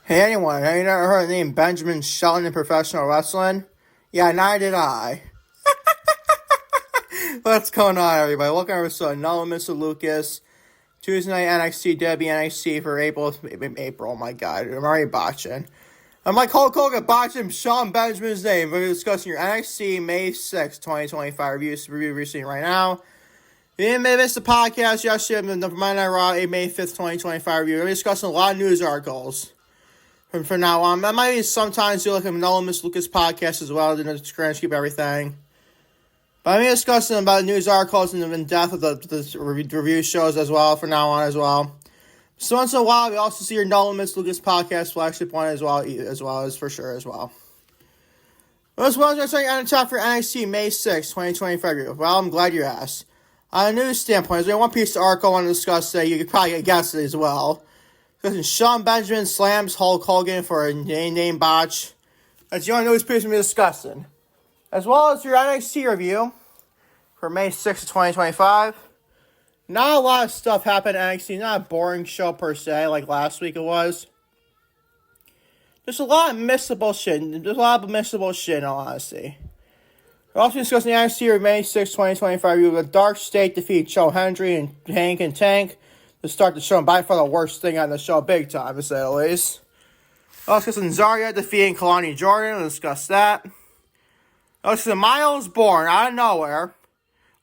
Hey, anyone, have you never heard the name Benjamin Shelton in professional wrestling? Yeah, neither did I. What's going on, everybody? Welcome to another Mr. Lucas. Tuesday Night NXT, WWE NXT for April, oh my god, I'm already botching. I'm like Hulk Hogan botching Shelton Benjamin's name. We're discussing your NXT May 6, 2025 review recently right now. If you didn't miss the podcast yesterday, the Monday Night Raw, May 5th, 2025 review. We're discussing a lot of news articles. From now on, I might sometimes do like a No Miss Lucas podcast as well, to keep everything. But I'm discussing about news articles and in depth of the review shows as well from now on as well. So once in a while, we also see your No Miss Lucas podcast flagship one as well as for sure as well. As well as I'm starting on top for NXT May 6, 2025 review. Well, I'm glad you asked. On a news standpoint, there's one piece of article I want to discuss today. You could probably guess it as well. Shelton Benjamin slams Hulk Hogan for a name botch. That's the only news piece we'll be discussing. As well as your NXT review for May 6th, 2025. Not a lot of stuff happened in NXT. Not a boring show per se like last week it was. There's a lot of missable shit. There's a lot of missable shit in all honesty. We're also discussing the NXT for May 6th, 2025 review with DarkState defeat Hendry and Hank and Tank to start the show, and by far the worst thing on the show, big time, to say the least. We'll discuss Zaria defeating Kelani Jordan. We'll discuss that. We'll discuss Myles Borne, out of nowhere,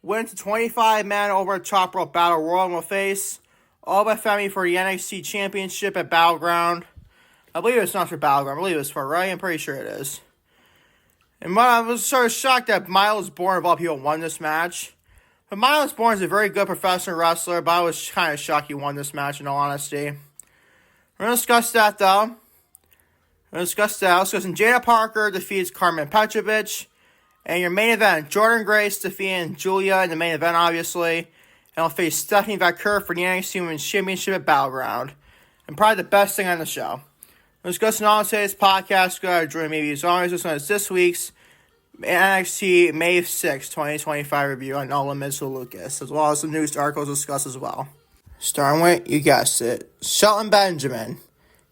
wins the 25-man over a top rope battle royal and will face Oba Femi for the NXT Championship at Battleground. I believe it's not for Battleground. I believe it's for, right? I'm pretty sure it is. And I was sort of shocked that Myles Borne, of all people, won this match. But Myles Borne is a very good professional wrestler, but I was kind of shocked he won this match, in all honesty. We're going to discuss that, though. We're going to discuss Jaida Parker defeats Karmen Petrovic. And your main event, Jordynne Grace defeating Giulia in the main event, obviously. And will face Stephanie Vaquer for the NXT Women's Championship at Battleground. And probably the best thing on the show. We're discussing all of today's podcast. Go ahead, join me as always. This week's NXT May 6, 2025 review on No Limits with Lucas, as well as some news articles discussed as well. Starting with, you guessed it, Shelton Benjamin.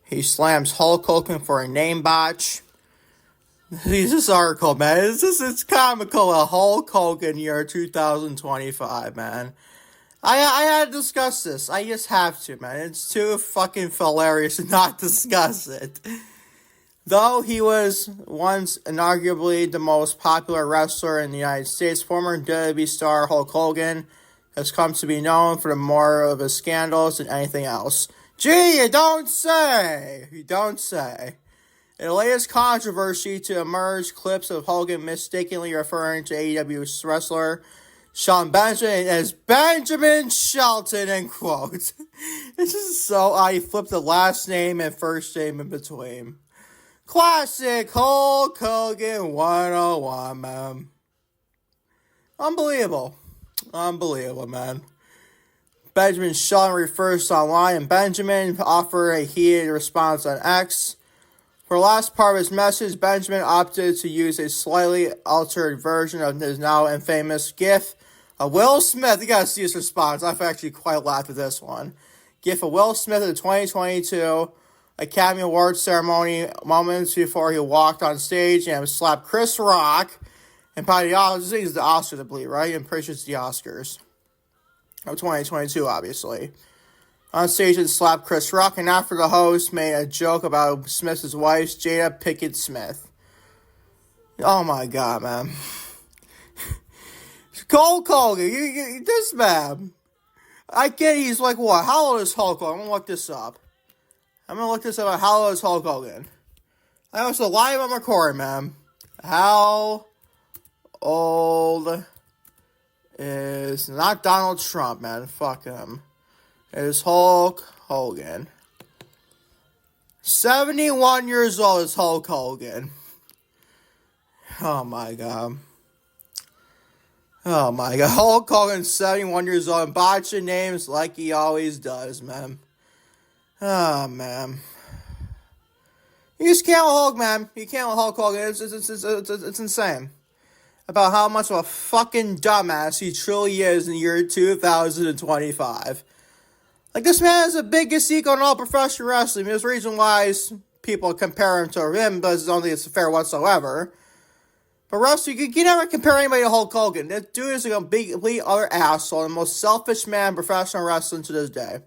He slams Hulk Hogan for a name botch. This article, man, it's comical. A Hulk Hogan year 2025, man. I had to discuss this. I just have to, man. It's too fucking hilarious to not discuss it. Though he was once inarguably the most popular wrestler in the United States, former WWE star Hulk Hogan has come to be known for the more of his scandals than anything else. Gee, you don't say! You don't say. In the latest controversy to emerge, clips of Hogan mistakenly referring to AEW wrestler Shelton Benjamin as Benjamin Shelton, end quote. This is so odd. He flipped the last name and first name in between. Classic Hulk Hogan 101, man. Unbelievable, man. Benjamin Shelton refers to online, and Benjamin offered a heated response on X. For the last part of his message, Benjamin opted to use a slightly altered version of his now infamous gif of Will Smith. You gotta see his response. I've actually quite laughed at this one. Gif of Will Smith at the 2022 Academy Awards ceremony moments before he walked on stage and slapped Chris Rock. And probably the Oscars, I believe, right? I'm pretty sure it's the Oscars of 2022, obviously. On stage and slapped Chris Rock, and after the host made a joke about Smith's wife, Jaida Pickett Smith. Oh my god, man. Hulk Hogan, this man. I get he's like, what? How old is Hulk Hogan? I'm gonna look this up. How old is Hulk Hogan? I was live on recording, man. How old is not Donald Trump, man? Fuck him. It is Hulk Hogan. 71 years old is Hulk Hogan. Oh my god. Hulk Hogan, 71 years old, and botching names like he always does, man. Oh, man. You just can't with Hulk, man. You can't with Hulk Hogan. It's insane. About how much of a fucking dumbass he truly is in the year 2025. Like, this man is the biggest ego in all professional wrestling. There's a reason why he's people compare him to him, but I don't think it's fair whatsoever. But Russell, you never compare anybody to Hulk Hogan. This dude is like a complete other asshole, the most selfish man in professional wrestling to this day.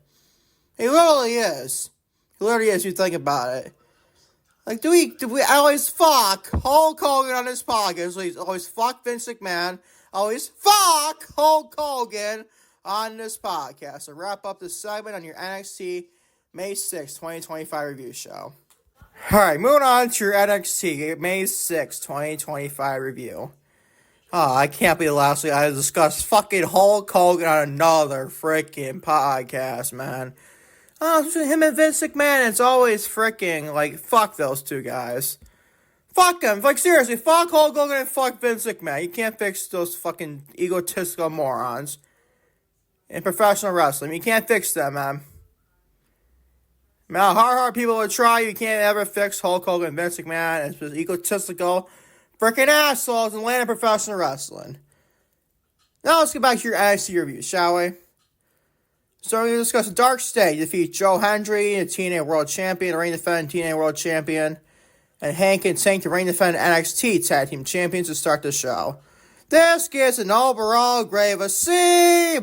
He literally is. He literally is, if you think about it. Like, do we always fuck Hulk Hogan on this podcast? So he's always fuck Vince McMahon. Always fuck Hulk Hogan on this podcast. So wrap up this segment on your NXT May 6, 2025 review show. Alright, moving on to your NXT May 6, 2025 review. Oh, I can't believe last week I discussed fucking Hulk Hogan on another freaking podcast, man. Oh, it's him and Vince McMahon, it's always freaking, like, fuck those two guys. Fuck them. Like, seriously, fuck Hulk Hogan and fuck Vince McMahon. You can't fix those fucking egotistical morons in professional wrestling. You can't fix them, man. Now, hard people will try. You can't ever fix Hulk Hogan and Vince McMahon. It's just egotistical freaking assholes in the land of professional wrestling. Now, let's get back to your NXT review, shall we? So, we're going to discuss DarkState defeat Joe Hendry, the TNA World Champion, the reigning defending TNA World Champion, and Hank and Tank, the reigning defending NXT Tag Team Champions, to start the show. This gets an overall grade of a C-.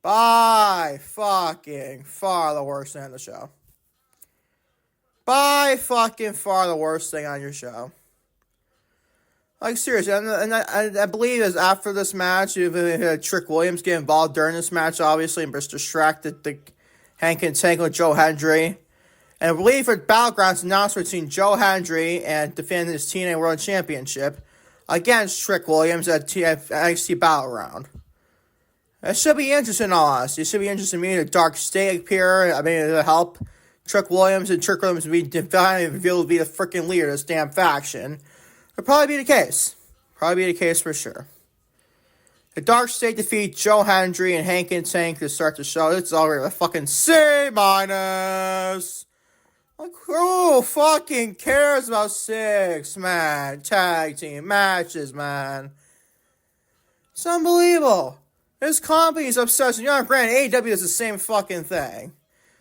By fucking far the worst thing on the show. By fucking far the worst thing on your show. Like, seriously, and I believe is after this match, you had Trick Williams get involved during this match, obviously, and just distracted the Hank and Tank with Joe Hendry. And I believe for Battleground's announcement between Joe Hendry and defending his TNA World Championship against Trick Williams at NXT Battleground. It should be interesting, all honesty. It should be interesting to me. The DarkState appear. I mean, it'll help Trick Williams and Trick Williams be revealed to be the freaking leader of this damn faction. It'll probably be the case. Probably be the case for sure. The DarkState defeat Joe Hendry and Hank and Tank to start the show. It's already a fucking C-. Like, who fucking cares about 6-man tag team matches, man? It's unbelievable. This company's obsessed. You know, granted, AEW is the same fucking thing.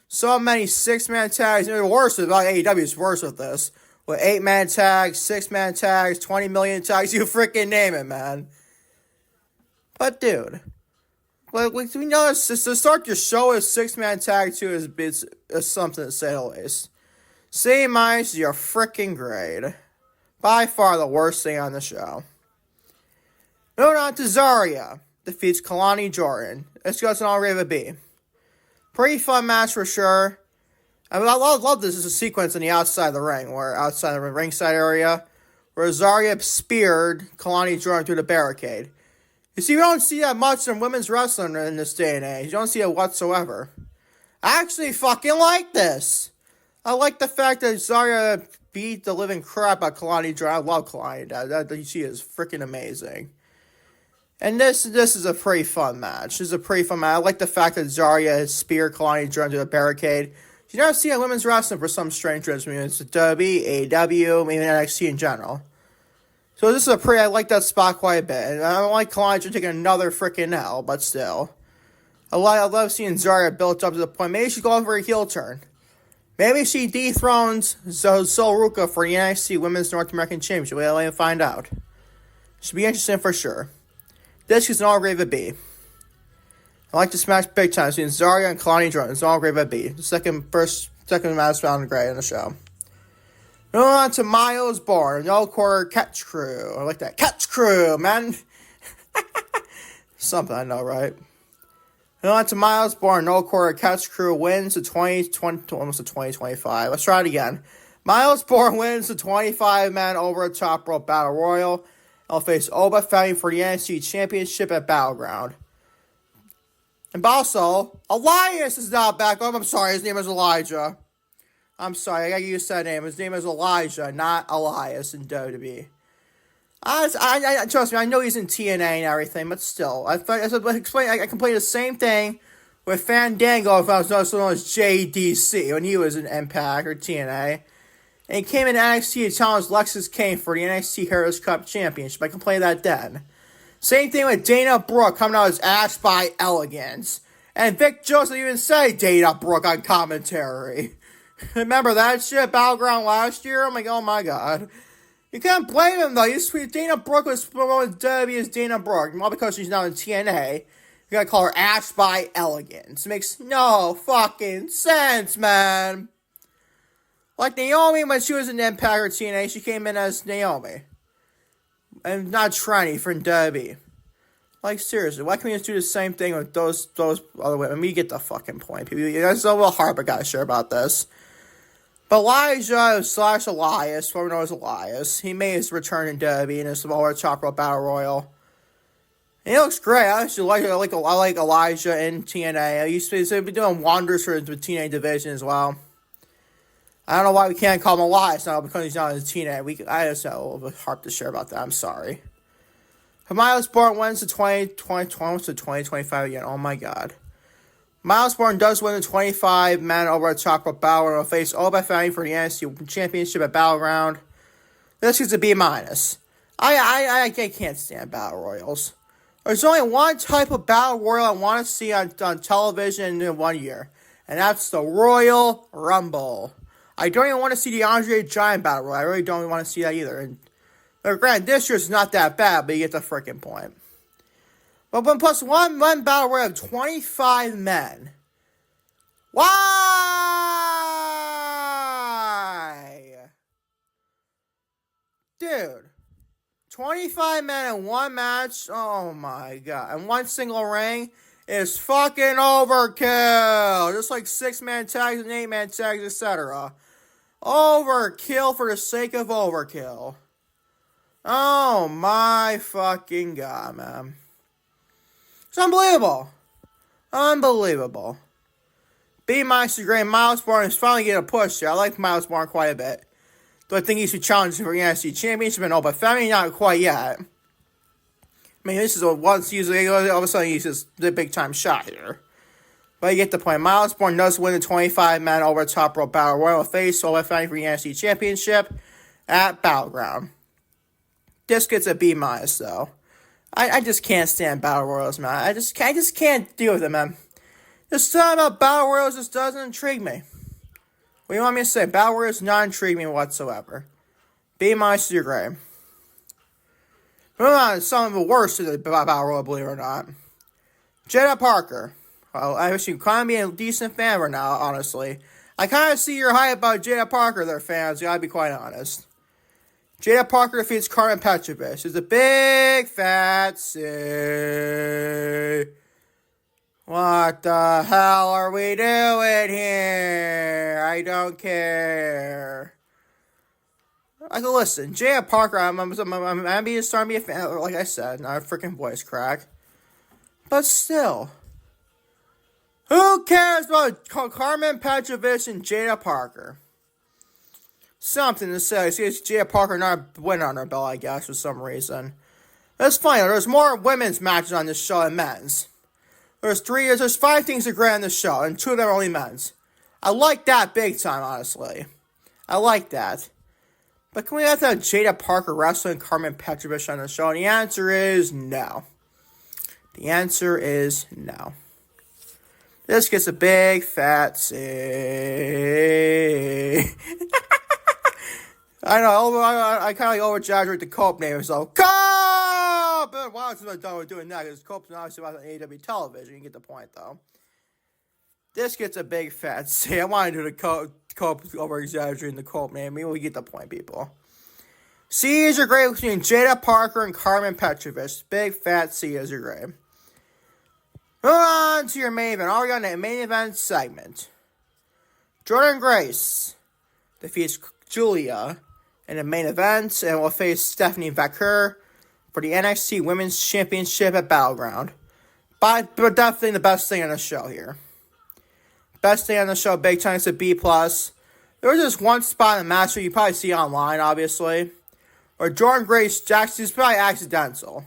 So many 6-man tags. They're worse with AEW is worse with this. With 8-man tags, 6-man tags, 20 million tags, you freaking name it, man. But dude, like we know it's just to start your show as 6-man tag too is something to say the least. C- is your freaking grade. By far the worst thing on the show. Moving on to Zaria. Defeats Kelani Jordan. This goes an all grade of a B. Pretty fun match for sure. I mean, I love this as a sequence on the outside of the ring, where outside the ringside area, where Zaria speared Kelani Jordan through the barricade. You see, we don't see that much in women's wrestling in this day and age. You don't see it whatsoever. I actually fucking like this. I like the fact that Zaria beat the living crap out of Kelani Jordan. I love Kelani. She is freaking amazing. And this is a pretty fun match. This is a pretty fun match. I like the fact that Zaria has speared Kelani Jordan to a barricade. You never see a women's wrestling for some strange reason. I mean, it's WWE, AEW, maybe NXT in general. So this is I like that spot quite a bit. And I don't like Kelani Jordan taking another freaking L, but still. I love seeing Zaria built up to the point. Maybe she's going for a heel turn. Maybe she dethrones Ruka for the NXT Women's North American Championship. We'll let find out. Should be interesting for sure. This is an all grade of a B. I like this match big time between Zaria and Kelani Jordan. It's an all grade of a B. The second match round grade in the show. Moving on to Myles Borne, no quarter catch crew. I like that catch crew, man. Something I know, right? Moving on to Myles Borne, no quarter catch crew wins the 2025. Let's try it again. Myles Borne wins the 25-man over the top rope battle royal. I'll face Oba Femi for the NXT Championship at Battleground. And also, Elias is now back. Oh, I'm sorry, his name is Elijah. I'm sorry, I gotta use that name. His name is Elijah, not Elias in WWE. I trust me, I know he's in TNA and everything, but still. I can play the same thing with Fandango if I was also known as JDC when he was in Impact or TNA. And he came in NXT to challenge Lexis Kane for the NXT Heroes Cup Championship. I can play that then. Same thing with Dana Brooke coming out as Ash by Elegance. And Vic Joseph even say Dana Brooke on commentary. Remember that shit, Battleground last year? I'm like, oh my god. You can't blame him though. Dana Brooke was promoted WWE as Dana Brooke. Not because she's now in TNA. You gotta call her Ash by Elegance. It makes no fucking sense, man. Like Naomi, when she was in Impact or TNA, she came in as Naomi. And not Trini from WWE. Like, seriously, why can't we just do the same thing with those other women? We get the fucking point, people. That's a little hard, but gotta share about this. But Elijah / Elias, what we know as Elias, he made his return in WWE in his smaller Chop Roll Battle Royal. And he looks great. I actually like Elijah in TNA. He's been doing wonders for the TNA division as well. I don't know why we can't call him Elias now because he's not in TNA. I just have a little bit hard to share about that. I'm sorry. Myles Borne wins the 2025 again. Oh my god. Myles Borne does win the 25-man over Chop Roll Battle Royal. Will face Oba Femi for the NXT Championship at Battleground. This is a B-. I can't stand Battle Royals. There's only one type of Battle Royal I want to see on television in 1 year. And that's the Royal Rumble. I don't even want to see the Andre Giant Battle Royal. I really don't want to see that either. And granted, this year's not that bad, but you get the freaking point. But when plus one battle royal of 25 men. Why? Dude. 25 men in one match? Oh my god. And one single ring is fucking overkill. Just like 6-man tags and 8-man tags, etc. Overkill for the sake of overkill. Oh my fucking god, man. It's unbelievable. Unbelievable. B- to grade. Myles Borne is finally getting a push here. I like Myles Borne quite a bit. Do I think he should challenge for the NXT Championship and Oba Femi? Not quite yet. I mean, this is once usually all of a sudden he's just the big time shot here. But you get the point. Myles Borne does win the 25-man over Top Rope Battle Royal face Oba Femi for the NXT Championship at Battleground. This gets a B- though. I just can't stand Battle Royals, man. I just can't deal with it, man. This stuff about Battle Royals just doesn't intrigue me. What do you want me to say? Battle Royals not intrigue me whatsoever. B- to your grade. Moving on to some of the worst of the Battle Royal, believe it or not. Jaida Parker. Well, I wish you kind of be a decent fan right now, honestly. I kind of see your hype about Jaida Parker there, fans. Gotta be quite honest. Jaida Parker defeats Karmen Petrovic. It's a big fat C. What the hell are we doing here? I don't care. Like, listen, Jaida Parker, I'm starting to be a fan, like I said, not a freaking voice crack. But still, who cares about Karmen Petrovic and Jaida Parker? Something to say. See, Jaida Parker not winning on her belt, I guess, for some reason. That's funny. There's more women's matches on this show than men's. There's 5 things to grade on this show, and 2 of them are only men's. I like that big time, honestly. I like that. But can we have that Jaida Parker wrestling Karmen Petrovic on the show? And the answer is no. The answer is no. This gets a big fat C. I know, I kind of like over-exaggerate the Cope name, so Cope! But why was I done with doing that? Because Cope's obviously on AEW television. You get the point, though. This gets a big fat C. I want to do the Cope over-exaggerating the Cope name. Maybe we get the point, people. C is your grade between Jaida Parker and Karmen Petrovic. Big fat C is your grade. Move on to your main event. Already on the main event segment. Jordynne Grace defeats Giulia in the main event and will face Stephanie Vaquer for the NXT Women's Championship at Battleground. But definitely the best thing on the show here. Best thing on the show, big time, it's a B+. There was just one spot in the match that you probably see online, obviously, where Jordynne Grace, it's probably accidental,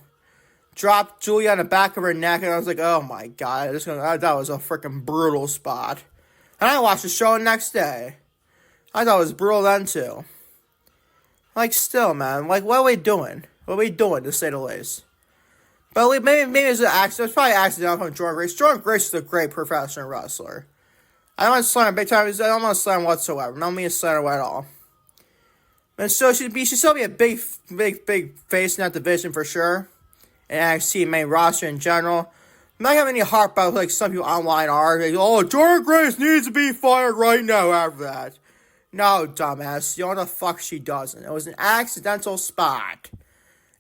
dropped Giulia on the back of her neck, and I was like, oh my god, that was a freaking brutal spot. And I watched the show the next day. I thought it was brutal then, too. Like, still, man, like, what are we doing? What are we doing, to say the least? But maybe it's an accident. It's probably accidental from Jordynne Grace. Jordynne Grace is a great professional wrestler. I don't want to slam her big time. I don't want to slam her whatsoever. I don't mean to slam her at all. And so she'd still be a big face in that division for sure. And NXT main roster in general. I'm not having any heart about like some people online are. Like, oh, Jordynne Grace needs to be fired right now after that. No, dumbass. You know what the fuck she doesn't. It was an accidental spot.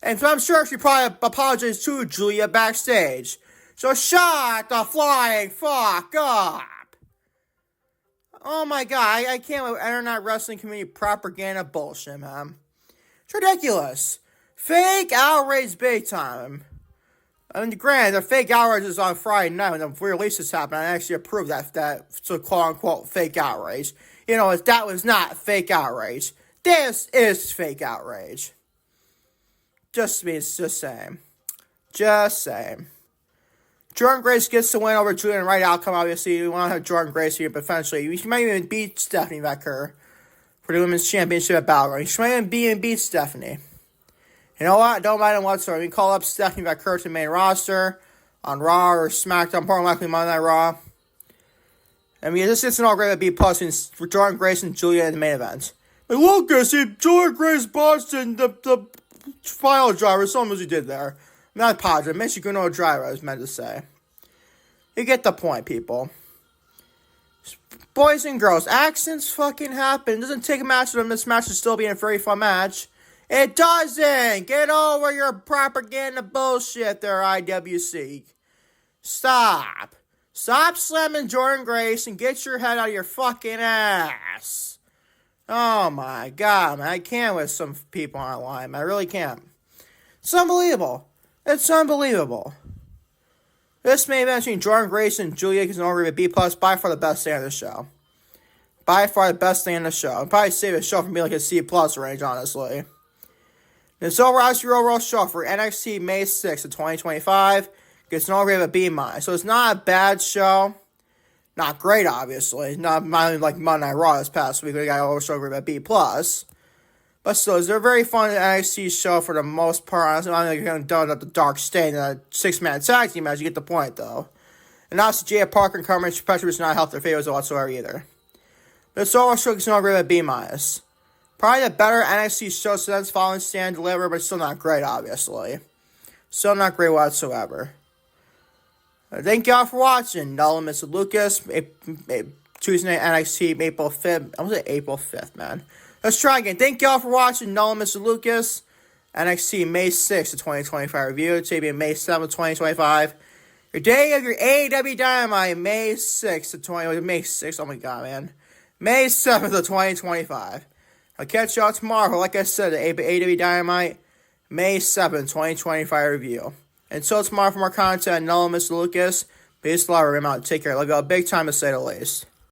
And so I'm sure she probably apologized to Giulia backstage. So shut the flying fuck up. Oh my god, I can't with internet wrestling community propaganda bullshit, man. It's ridiculous. Fake outrage big time. I mean, granted, the fake outrage is on Friday night when the releases happened. I actually approved that so quote-unquote fake outrage. You know, that was not fake outrage. This is fake outrage. Just saying. Just saying. Jordynne Grace gets the win over Giulia in the right outcome, obviously. We want to have Jordynne Grace here, but eventually, she might even beat Stephanie Vaquer for the Women's Championship at Battleground. She might even beat Stephanie. You know what? Don't mind him whatsoever. We call up Stephanie Vaquer to the main roster on Raw or SmackDown, more likely Monday Night Raw. I mean, this is an all great B+ for Jordynne Grace and Giulia in the main event. But Lucas, Jordynne Grace botched in the final driver. Someone who did there. I'm not positive. Michigan driver, I was meant to say. You get the point, people. Boys and girls, accidents fucking happen. It doesn't take a match for this match to still be a very fun match. It doesn't! Get over your propaganda bullshit there, IWC. Stop. Stop slamming Jordynne Grace and get your head out of your fucking ass. Oh my god, man. I can't with some people online, man. I really can't. It's unbelievable. It's unbelievable. This main event between Jordynne Grace and Giulia is an over with B+, by far the best thing on the show. By far the best thing on the show. I'd probably save the show from being like a C+ range, honestly. This overall your overall show for NXT May 6th of 2025 gets an over with B-. So it's not a bad show. Not great, obviously. Not like Monday Night Raw this past week. We got over show with B+. But still, it's a very fun NXT show for the most part. Honestly, I'm not going to done at the DarkState in a 6-man tag team match. You get the point, though. And obviously, Jaida Parker and Karmen Petrovic not help their favors whatsoever either. But it's overall show gets an over with B-. Probably the better NXT show since following Stand Deliver, but still not great, obviously. Still not great whatsoever. Thank y'all for watching. Nolan, Mr. Lucas, Tuesday Night NXT, April 5th. I was at April 5th, man. Let's try again. Thank y'all for watching. Nolan, Mr. Lucas, NXT May 6th of 2025 review. Today being May 7th of 2025. Your day of your AEW Dynamite, May 6th of 2025. May 6th, oh my god, man. May 7th of 2025. I'll catch y'all tomorrow. Like I said, the AEW Dynamite, May 7th, 2025 review. Until tomorrow for more content, Nolan, Mr. Lucas, peace, love, I'm out. Take care. Love y'all big time to say the least.